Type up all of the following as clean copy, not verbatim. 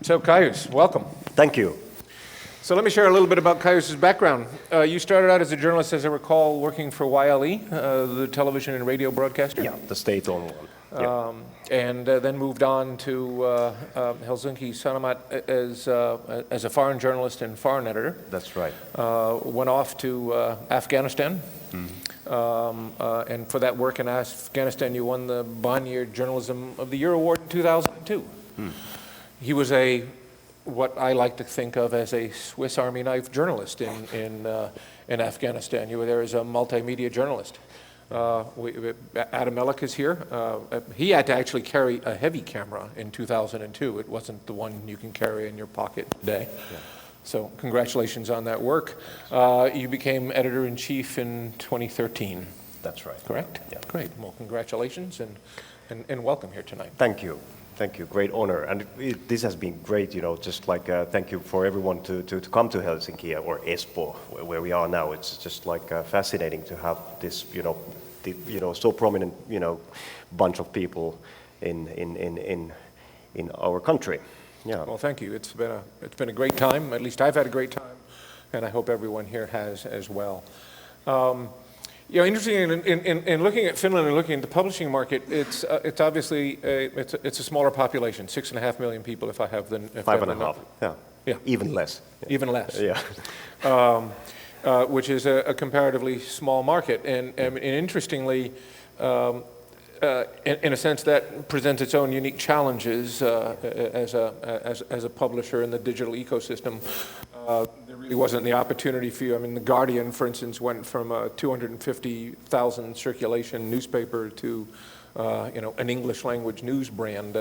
So Kaius, welcome. Thank you. So let me share a little bit about Kaius's background. You started out as a journalist, as I recall, working for YLE, the television and radio broadcaster. Yeah, the state-owned one. Yeah. And then moved on to Helsingin Sonomat as a foreign journalist and foreign editor. That's right. Went off to Afghanistan. And for that work in Afghanistan, you won the Bonnier Journalism of the Year Award in 2002. He was what I like to think of as a Swiss Army knife journalist in Afghanistan. You were there as a multimedia journalist. Adam Ellick is here. He had to actually carry a heavy camera in 2002. It wasn't the one you can carry in your pocket today. Yeah. So congratulations on that work. You became editor-in-chief in 2013. That's right. Correct? Yeah. Great. Well, congratulations and welcome here tonight. Thank you. Thank you. Great honor. And this has been great, just like thank you for everyone to come to Helsinki or Espoo, where we are now. It's just like fascinating to have this, so prominent, bunch of people in our country. Yeah. Well, thank you. It's been a great time. At least I've had a great time, and I hope everyone here has as well. Interesting in looking at Finland and looking at the publishing market, it's obviously it's a smaller population, 6.5 million people. If I have the 5.5. Yeah. Yeah. Even less. Yeah. Even less. Yeah. Which is a comparatively small market, and interestingly. In a sense, that presents its own unique challenges as a publisher in the digital ecosystem. There really wasn't the opportunity for you. I mean, The Guardian, for instance, went from a 250,000 circulation newspaper to, an English language news brand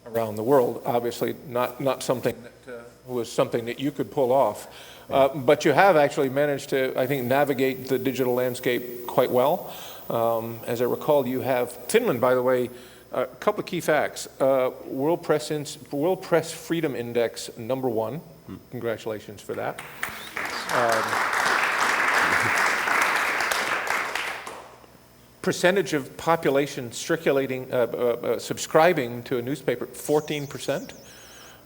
around the world. Obviously, not something that was something that you could pull off. But you have actually managed to, I think, navigate the digital landscape quite well. As I recall, you have Finland, by the way, a couple of key facts. World Press Freedom Index #1. Congratulations for that. Percentage of population subscribing to a newspaper, 14%,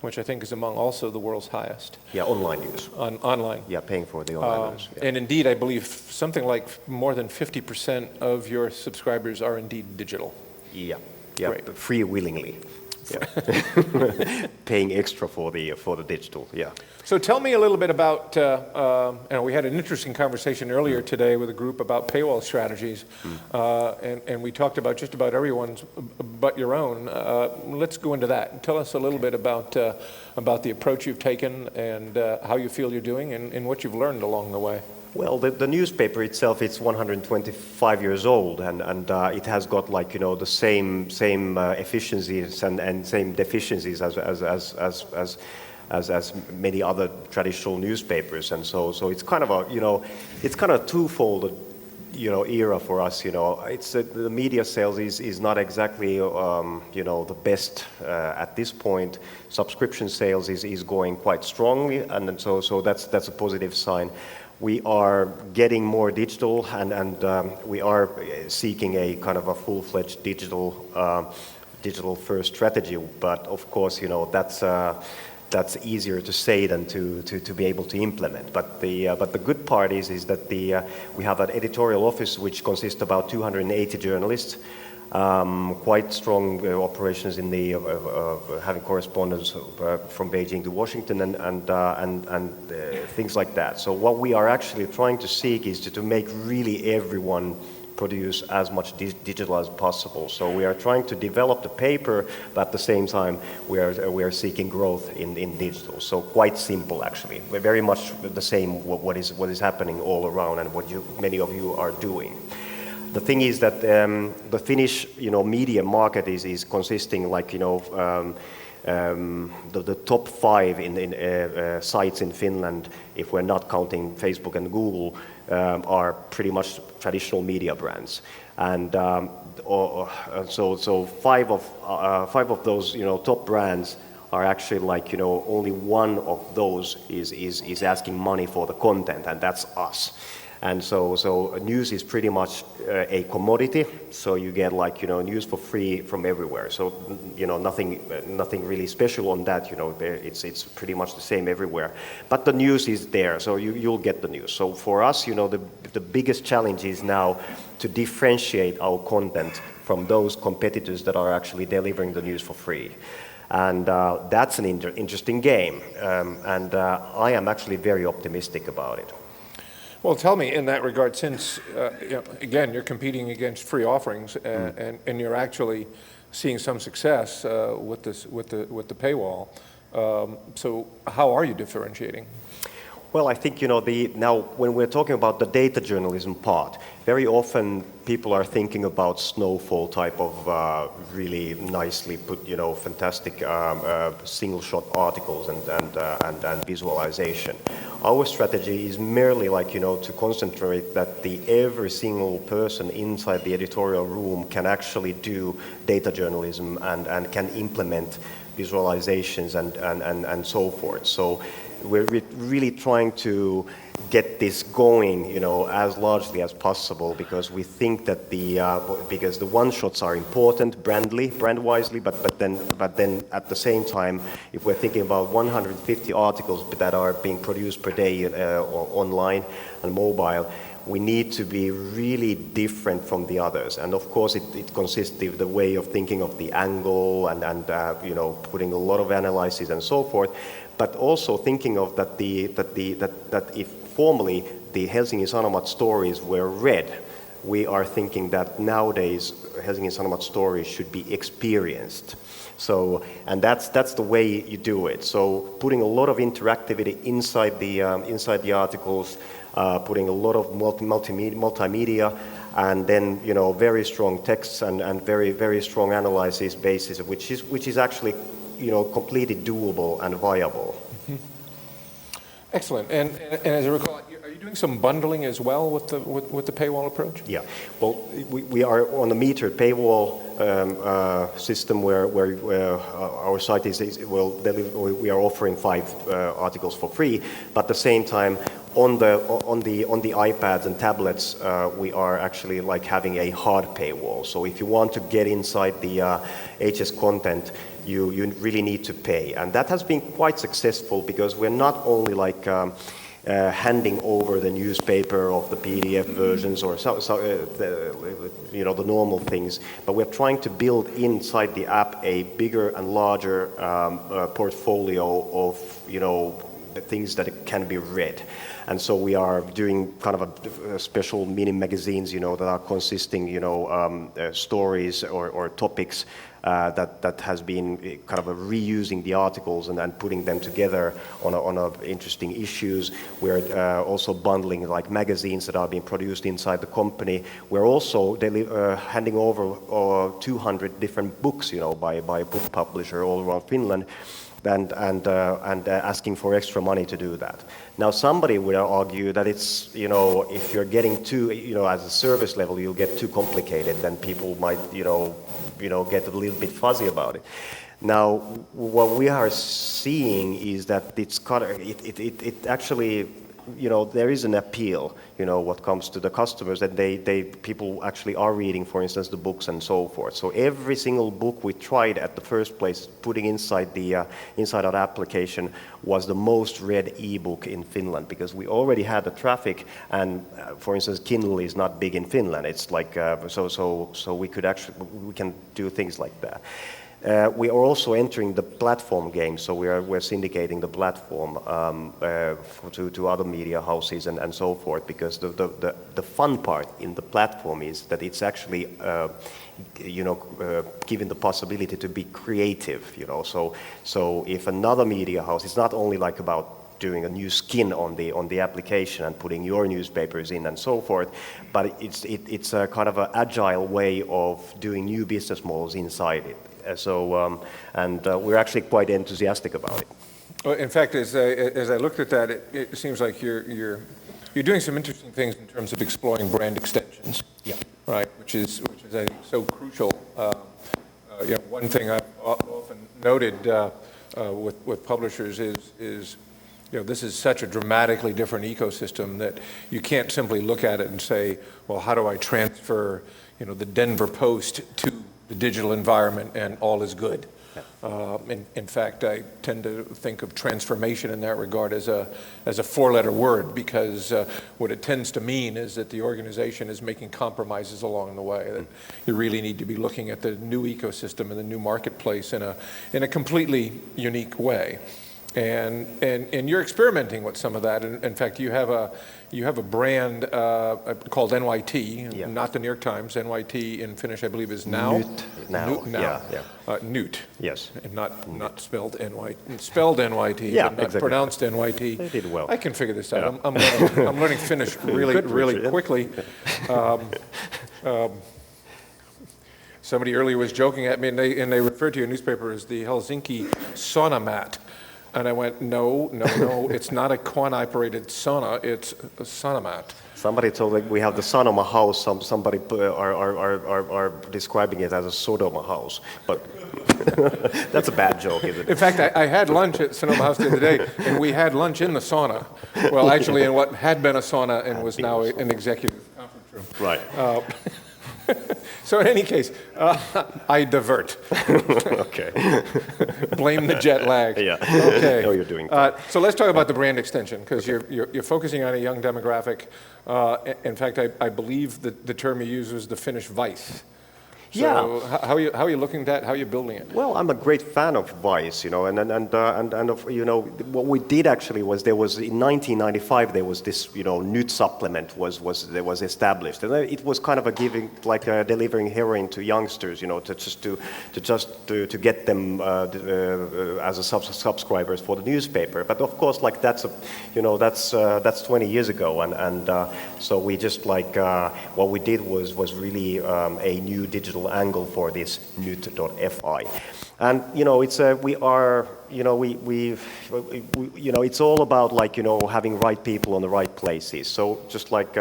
which I think is among also the world's highest. Yeah, online news. Online. Yeah, paying for the online news. Yeah. And indeed, I believe something like more than 50% of your subscribers are indeed digital. Yeah, Great. free willingly. Yeah. Paying extra for the digital. Yeah. So tell me a little bit about. We had an interesting conversation earlier today with a group about paywall strategies, and we talked about just about everyone's, but your own. Let's go into that. Tell us a little bit about the approach you've taken and how you feel you're doing and what you've learned along the way. Well, the newspaper itself, it's 125 years old, and it has got the same efficiencies and same deficiencies as many other traditional newspapers, and so it's kind of a twofold era for us. It's the media sales is not exactly the best at this point. Subscription sales is going quite strongly, and so that's a positive sign. We are getting more digital, and we are seeking a kind of a full-fledged digital first strategy. But of course, that's easier to say than to be able to implement. But the good part is that we have an editorial office which consists of about 280 journalists. Quite strong operations in the having correspondence from Beijing to Washington and things like that. So what we are actually trying to seek is to make really everyone produce as much digital as possible. So we are trying to develop the paper, but at the same time we are seeking growth in digital. So quite simple actually. We're very much the same what is happening all around and what many of you are doing. The thing is that the Finnish, media market is consisting the top 5 in sites in Finland, if we're not counting Facebook and Google, are pretty much traditional media brands, and so 5 of those top brands are actually only one of those is asking money for the content, and that's us. And so news is pretty much a commodity. So you get like, news for free from everywhere. So, nothing really special on that. It's pretty much the same everywhere. But the news is there, so you'll get the news. So for us, the biggest challenge is now to differentiate our content from those competitors that are actually delivering the news for free. And that's an interesting game. And I am actually very optimistic about it. Well, tell me in that regard, since, again, you're competing against free offerings and you're actually seeing some success with the paywall. So how are you differentiating? Well, I think, now when we're talking about the data journalism part, very often people are thinking about Snowfall type of really nicely put, fantastic single shot articles and visualization. Our strategy is merely like, to concentrate that every single person inside the editorial room can actually do data journalism and can implement visualizations and so forth. So we're really trying to get this going, as largely as possible, because we think that because the one-shots are important brand-wisely, but then at the same time, if we're thinking about 150 articles that are being produced per day online and mobile, we need to be really different from the others. And of course, it consists of the way of thinking of the angle and putting a lot of analysis and so forth, but also thinking of that if formerly the Helsingin Sanomat stories were read, we are thinking that nowadays Helsingin Sanomat stories should be experienced. So, and that's the way you do it. So putting a lot of interactivity inside the articles, putting a lot of multimedia, and then very strong texts and very strong analysis basis, which is actually completely doable and viable. Mm-hmm. Excellent. And as I recall, are you doing some bundling as well with the paywall approach? Yeah. Well, we are on a metered paywall system where our site we are offering 5 articles for free, but at the same time on the iPads and tablets we are actually like having a hard paywall. So if you want to get inside the HS content, you really need to pay, and that has been quite successful because we're not only like handing over the newspaper of the PDF versions or the normal things, but we're trying to build inside the app a bigger and larger portfolio of the things that can be read. And so we are doing kind of a special mini magazines, that are consisting, stories or topics that has been kind of reusing the articles and putting them together on interesting issues. We're also bundling like magazines that are being produced inside the company. We're also handing over 200 different books, by a book publisher all around Finland. And asking for extra money to do that. Now, somebody would argue that it's, if you're getting too, as a service level, you'll get too complicated, then people might, get a little bit fuzzy about it. Now, what we are seeing is that it actually, there is an appeal, what comes to the customers, that people actually are reading, for instance, the books and so forth. So every single book we tried at the first place, putting inside our application, was the most read ebook in Finland, because we already had the traffic, and for instance, Kindle is not big in Finland. It's like so we can do things like that. We are also entering the platform game, so we're syndicating the platform to other media houses and so forth, because the fun part in the platform is that it's actually given the possibility to be creative. So if another media house, it's not only like about doing a new skin on the application and putting your newspapers in and so forth, but it's a kind of an agile way of doing new business models inside it. So we're actually quite enthusiastic about it. Well, in fact, as I looked at that, it seems like you're doing some interesting things in terms of exploring brand extensions. Yeah. Right, which is I think so crucial. One thing I've often noted with publishers is this is such a dramatically different ecosystem that you can't simply look at it and say, well, how do I transfer, the Denver Post to the digital environment and all is good. In fact, I tend to think of transformation in that regard as a four-letter word, because what it tends to mean is that the organization is making compromises along the way, that you really need to be looking at the new ecosystem and the new marketplace in a completely unique way. And you're experimenting with some of that. In fact, you have a brand called NYT, not the New York Times. NYT in Finnish, I believe, is now. Now. Newt. Yes. And not spelled NYT, spelled NYT, but not exactly. pronounced NYT. They did well. I can figure this out. I'm learning Finnish really quickly. Somebody earlier was joking at me, and they referred to your newspaper as the Helsingin Sonomat. And I went, no, it's not a coin-operated sauna, it's a Sonomat. Somebody told me we have the Sonoma house. Somebody are describing it as a Sodoma house, but that's a bad joke, isn't it? In fact, I had lunch at Sonoma House the other day, and we had lunch in the sauna. Well, actually, in what had been a sauna and was now an executive conference room. Right. So in any case, I divert. Okay. Blame the jet lag. Yeah. Okay. No, you're doing so let's talk about the brand extension, because you're focusing on a young demographic. In fact, I believe the term you used was the Finnish Vice. So Yeah. how are you looking at that? How are you building it? Well, I'm a great fan of Vice, and of, what we did actually was there was in 1995 there was this, Newt supplement was established, and it was kind of a giving, like delivering heroin to youngsters, to get them as a subscribers for the newspaper. But of course, like that's 20 years ago, and so we just what we did was really a new digital angle for this Nyt.fi. And it's it's all about having right people on the right places. So just like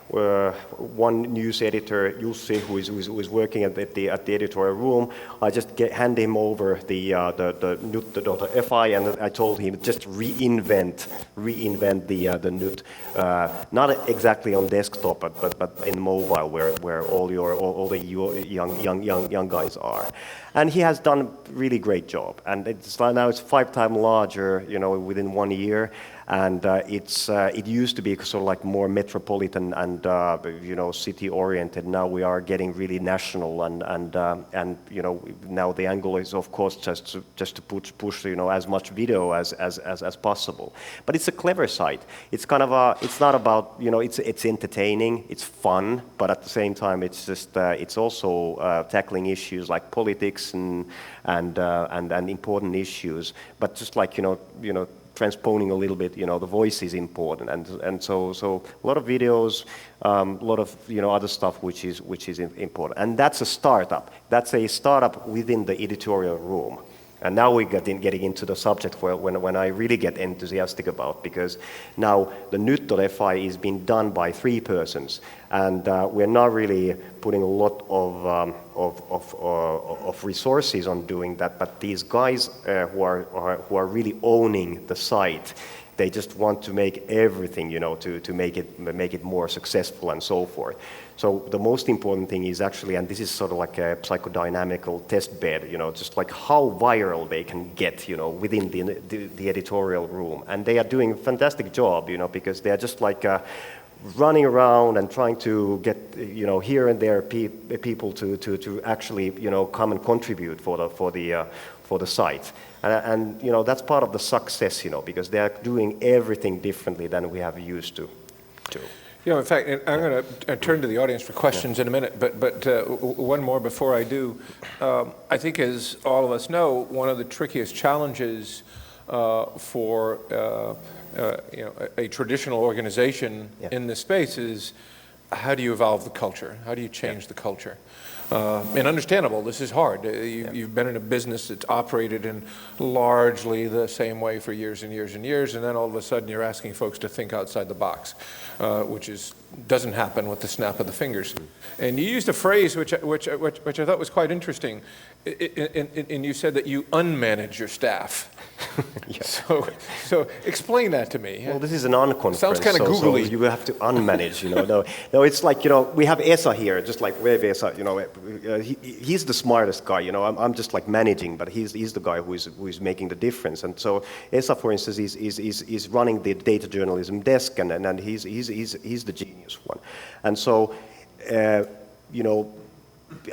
one news editor, Jussi, who is working at the editorial room, I just hand him over the Nyt.fi, and I told him just reinvent the Nyt, not exactly on desktop, but in mobile, where all the young guys are. And he has done a really great job, and now it's 5 times larger, within 1 year. And it used to be sort of like more metropolitan and city oriented. Now we are getting really national, and now the angle is of course just to push as much video as possible. But it's a clever site. It's kind of it's not about it's entertaining, it's fun, but at the same time it's just it's also tackling issues like politics and important issues. But just like transposing a little bit, the voice is important, and so a lot of videos, a lot of other stuff which is important, and that's a startup. That's a startup within the editorial room. And now we're getting into the subject when I really get enthusiastic about, because now the Nyt.fi is being done by 3 persons, and we're not really putting a lot of resources on doing that. But these guys who are really owning the site, they just want to make everything, to make it more successful and so forth. So the most important thing is actually, and this is sort of like a psychodynamical test bed, just like how viral they can get, within the editorial room. And they are doing a fantastic job, because they are just like running around and trying to get, here and there people to actually, come and contribute for the site. And that's part of the success, because they are doing everything differently than we have used to. In fact, I'm going to turn to the audience for questions in a minute, but one more before I do. I think, as all of us know, one of the trickiest challenges for a traditional organization in this space is, how do you evolve the culture? How do you change the culture? And understandable, this is hard. You've been in a business that's operated in largely the same way for years and years and years, and then all of a sudden you're asking folks to think outside the box, which doesn't happen with the snap of the fingers. And you used a phrase which I thought was quite interesting, and you said that you unmanage your staff. So explain that to me. Well, this is an unconference. Sounds kind of googly. So you will have to unmanage, No, it's like, we have Esa here, just like we have Esa, he's the smartest guy, I'm just like managing, but he's the guy who is making the difference. And so Esa, for instance, is running the data journalism desk, and he's the genius one. And so,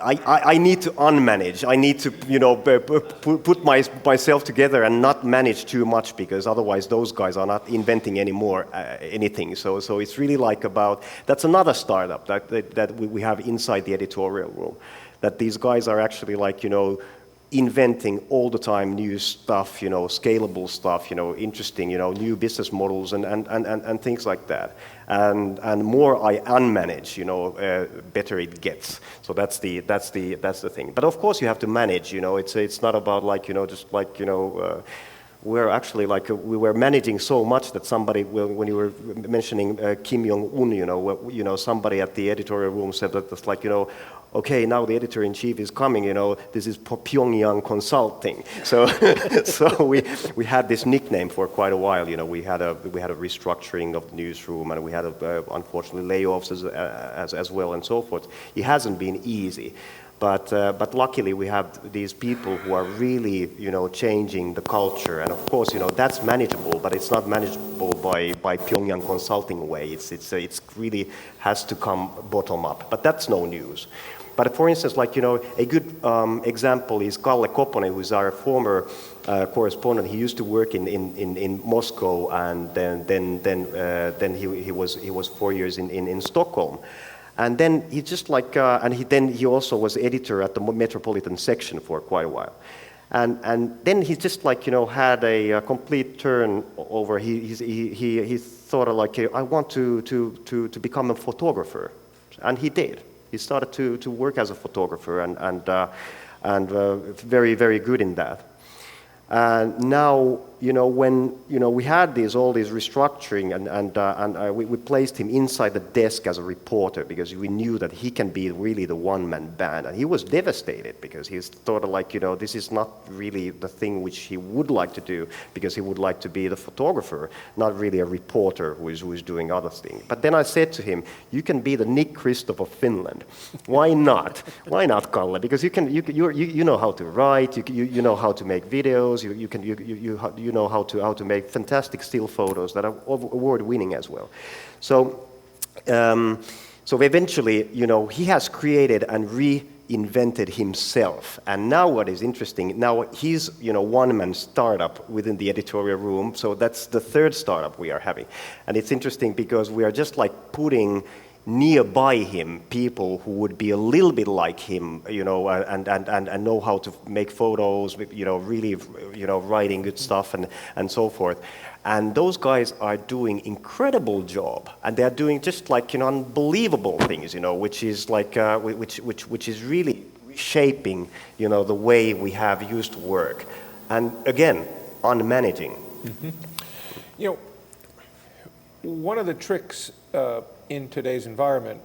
I need to unmanage. I need to, put myself together and not manage too much, because otherwise those guys are not inventing anymore anything. So it's really like that's another startup that we have inside the editorial room. That these guys are actually like, inventing all the time new stuff, scalable stuff, interesting, new business models and things like that. And more I unmanage, better it gets. So that's the thing. But of course you have to manage, it's not about like, just like, we're actually like, we were managing so much that somebody, when you were mentioning Kim Jong-un, somebody at the editorial room said that it's like, okay, now the editor-in-chief is coming, this is Pyongyang Consulting. So we had this nickname for quite a while, we had a restructuring of the newsroom, and we had unfortunately layoffs as well and so forth. It hasn't been easy. But luckily we have these people who are really, changing the culture, and of course, that's manageable, but it's not manageable by Pyongyang Consulting way. It's really has to come bottom up. But that's no news. But for instance, like a good example is Kalle Koponen, who is our former correspondent. He used to work in Moscow, and then he was 4 years in Stockholm. And then he just like, he also was editor at the Metropolitan section for quite a while. And then he just like, had a complete turn over. He thought of like, I want to become a photographer. And he did. He started to work as a photographer and very, very good in that. And now, when we had all these restructuring, and we placed him inside the desk as a reporter, because we knew that he can be really the one-man band, and he was devastated because he thought like, this is not really the thing which he would like to do, because he would like to be the photographer, not really a reporter who is doing other things. But then I said to him, you can be the Nick Christoph of Finland. Why not? Why not, Kalle? Because you know how to write, you know how to make videos. You know how to make fantastic still photos that are award-winning as well. So eventually, he has created and reinvented himself. And now what is interesting, now he's, one-man startup within the editorial room. So that's the third startup we are having. And it's interesting because we are just like putting nearby him people who would be a little bit like him, and know how to make photos, really, writing good stuff and so forth. And those guys are doing incredible job, and they are doing just like unbelievable things, which is like which is really shaping the way we have used to work, and again unmanaging. Mm-hmm. One of the tricks in today's environment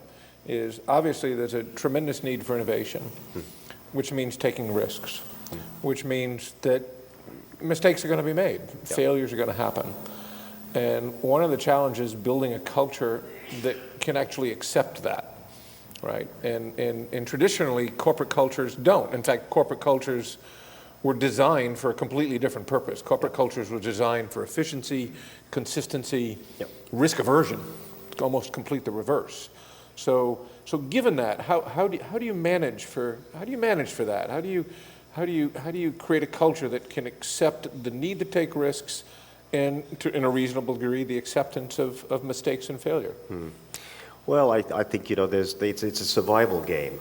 is obviously there's a tremendous need for innovation, which means taking risks, which means that mistakes are going to be made, failures are going to happen. And one of the challenges is building a culture that can actually accept that, right? And traditionally, corporate cultures don't. In fact, corporate cultures were designed for a completely different purpose. Corporate cultures were designed for efficiency, consistency, risk aversion. Almost complete the reverse. So given that, how do you manage for that? How do you create a culture that can accept the need to take risks and in a reasonable degree the acceptance of mistakes and failure? Well, I think it's a survival game.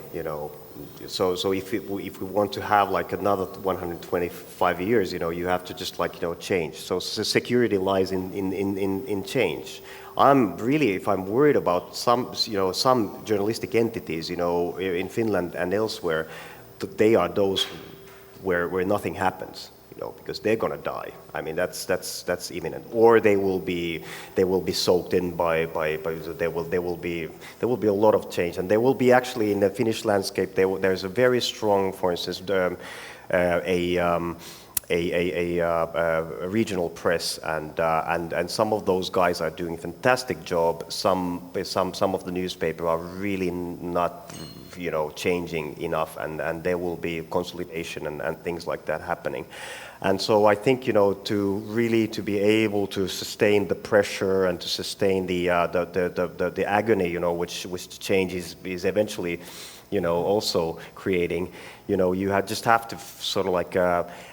So if we want to have like another 125 years, you have to just like change. So security lies in change. If I'm worried about some journalistic entities, in Finland and elsewhere, they are those where nothing happens, because they're gonna die. I mean, that's imminent. Or they will be soaked in by there will be a lot of change, and there will be actually in the Finnish landscape there's a very strong, for instance, a regional press, and some of those guys are doing a fantastic job. Some of the newspapers are really not, changing enough, and there will be consolidation and things like that happening. And so I think, to be able to sustain the pressure and to sustain the agony, which change is eventually, also creating, just have to sort of like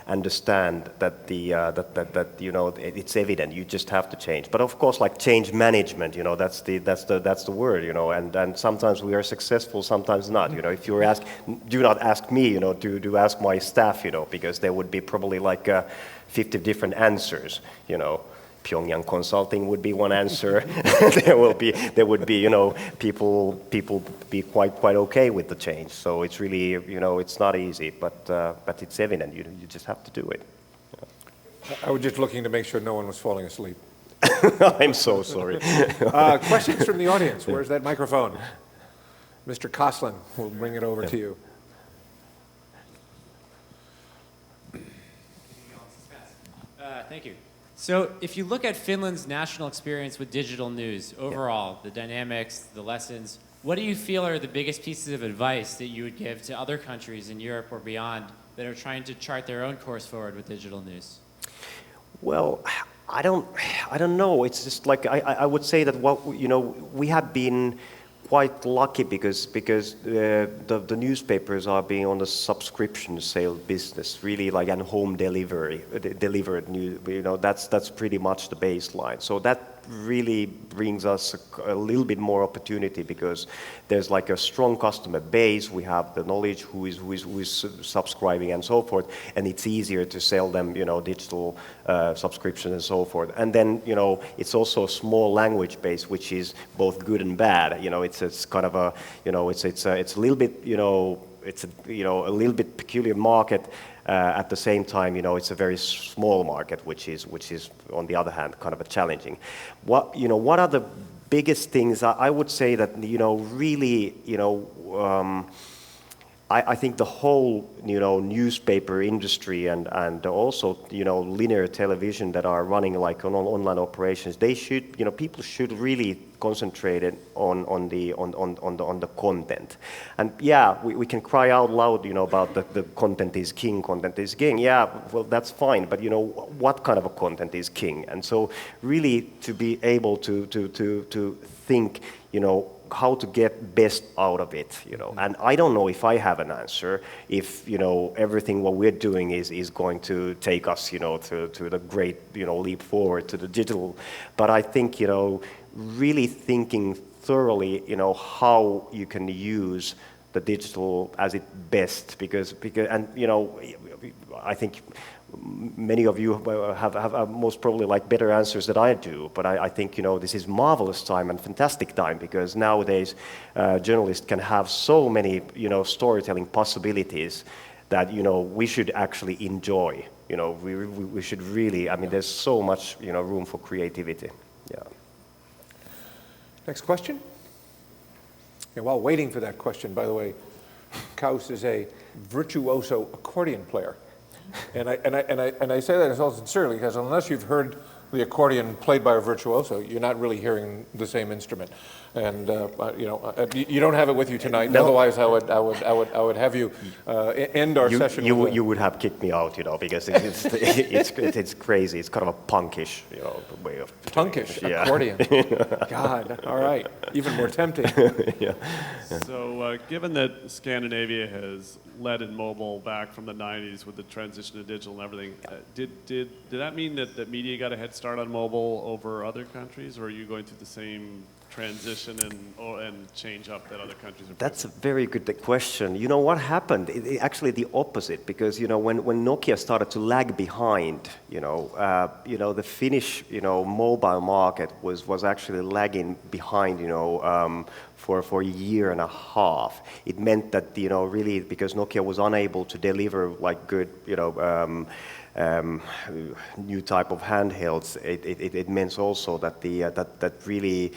understand that it's evident. You just have to change. But of course, like change management, that's the word, and sometimes we are successful, sometimes not. If you do not ask me, do ask my staff, because there would be probably like 50 different answers, Pyongyang Consulting would be one answer. there would be, people be quite okay with the change. So it's really, it's not easy, but it's evident. You just have to do it. I was just looking to make sure no one was falling asleep. I'm so sorry. Questions from the audience. Where's that microphone? Mr. Koslin, we'll bring it over to you. Thank you. So if you look at Finland's national experience with digital news overall, the dynamics, the lessons, what do you feel are the biggest pieces of advice that you would give to other countries in Europe or beyond that are trying to chart their own course forward with digital news? Well, I don't know. It's just like I would say that we have been quite lucky because the newspapers are being on the subscription sale business, really, like, and home delivered news. That's pretty much the baseline. So that really brings us a little bit more opportunity because there's like a strong customer base. We have the knowledge who is subscribing and so forth, and it's easier to sell them, digital subscription and so forth. And then, it's also a small language base, which is both good and bad. It's kind of a, it's a little bit, it's a little bit peculiar market. At the same time, it's a very small market, which is on the other hand kind of a challenging. What are the biggest things? I would say that really I think the whole newspaper industry and also linear television that are running like on online operations, they should people should really concentrate on the content. And yeah, we can cry out loud about the content is king, yeah, well, that's fine, but what kind of a content is king? And so really to be able to think how to get best out of it, and I don't know if I have an answer, if everything what we're doing is going to take us to the great leap forward to the digital, but I think really thinking thoroughly how you can use the digital as it best, because and I think many of you have most probably like better answers than I do, but I think this is marvelous time and fantastic time, because nowadays journalists can have so many storytelling possibilities that we should actually enjoy. We should really, I mean, there's so much room for creativity. Yeah. Next question. And while waiting for that question, by the way, Kaius is a virtuoso accordion player. And I say that as all sincerely, because unless you've heard the accordion played by a virtuoso, you're not really hearing the same instrument. And you don't have it with you tonight. No. Otherwise, I would have you end our session. You would have kicked me out, because it's crazy. It's kind of a punkish, way of punkish accordion. God, all right, even more tempting. Yeah. So, given that Scandinavia has led in mobile back from the 90s with the transition to digital and everything, did that mean that media got a head start on mobile over other countries, or are you going through the same transition and change up that other countries are? That's a very good question. What happened? Actually the opposite, because when Nokia started to lag behind, the Finnish mobile market was actually lagging behind, for a year and a half. It meant that really, because Nokia was unable to deliver like good new type of handhelds, it means also that that really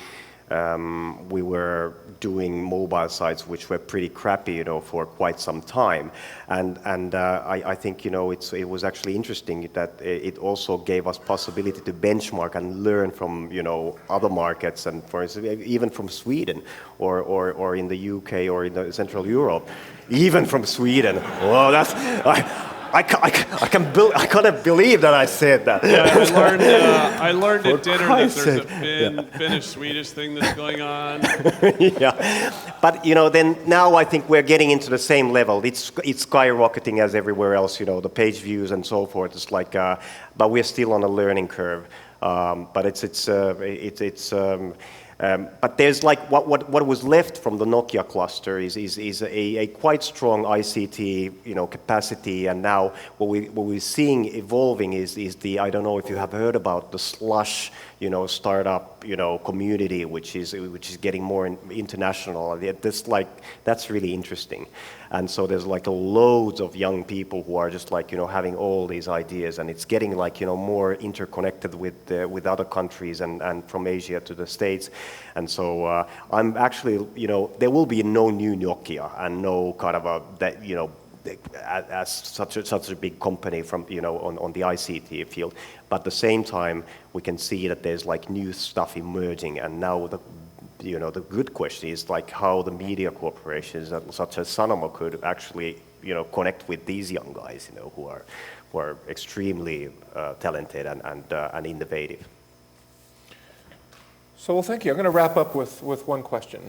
we were doing mobile sites which were pretty crappy, for quite some time. And I think, it was actually interesting that it also gave us possibility to benchmark and learn from, other markets, and for instance, even from Sweden or in the UK or in the Central Europe, even from Sweden. Well, that's... I can't believe that I said that. Yeah, I learned at dinner that Christ's there's sake. a Finnish-Swedish thing that's going on. Yeah, but then now I think we're getting into the same level. It's skyrocketing as everywhere else. The page views and so forth. It's like, but we're still on a learning curve. But but there's like what was left from the Nokia cluster is a quite strong ICT capacity, and now what we're seeing evolving is the, I don't know if you have heard about the slush startup community, which is getting more international. That's really interesting. And so there's like loads of young people who are just like having all these ideas, and it's getting like more interconnected with other countries and from Asia to the States. And so I'm actually there will be no new Nokia and no kind of as such a big company from on the ICT field, but at the same time we can see that there's like new stuff emerging, and now the good question is like how the media corporations such as Sonomat could actually connect with these young guys who are extremely talented and innovative. So, well, thank you. I'm going to wrap up with one question.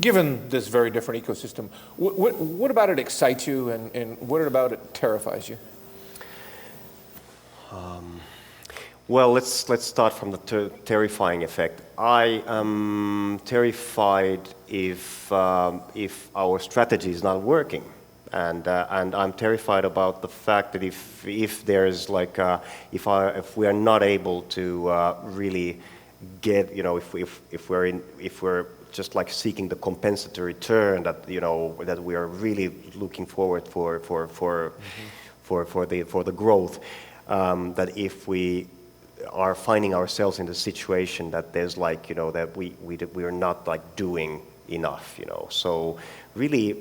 Given this very different ecosystem, what about it excites you, and what about it terrifies you? Well, let's start from the terrifying effect. I am terrified if our strategy is not working, and I'm terrified about the fact that if there's like if we are not able to really get if we're just like seeking the compensatory return that that we are really looking forward for the growth, that if we are finding ourselves in the situation that there's like that we are not like doing enough, so really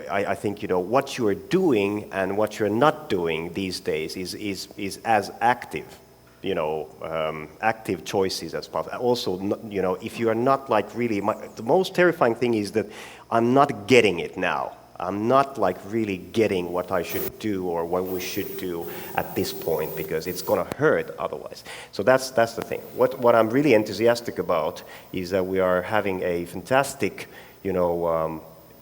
I think what you are doing and what you're not doing these days is as active, active choices as possible. Also, if you are not like really, the most terrifying thing is that I'm not getting it now. I'm not like really getting what I should do or what we should do at this point, because it's gonna hurt otherwise. So that's the thing. What I'm really enthusiastic about is that we are having a fantastic,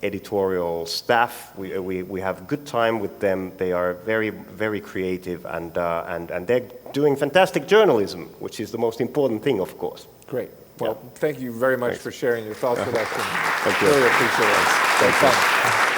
editorial staff. We have good time with them. They are very, very creative, and they're doing fantastic journalism, which is the most important thing, of course. Great. Well, thank you very much for sharing your thoughts with us. Thank you. Really appreciate it. Great fun.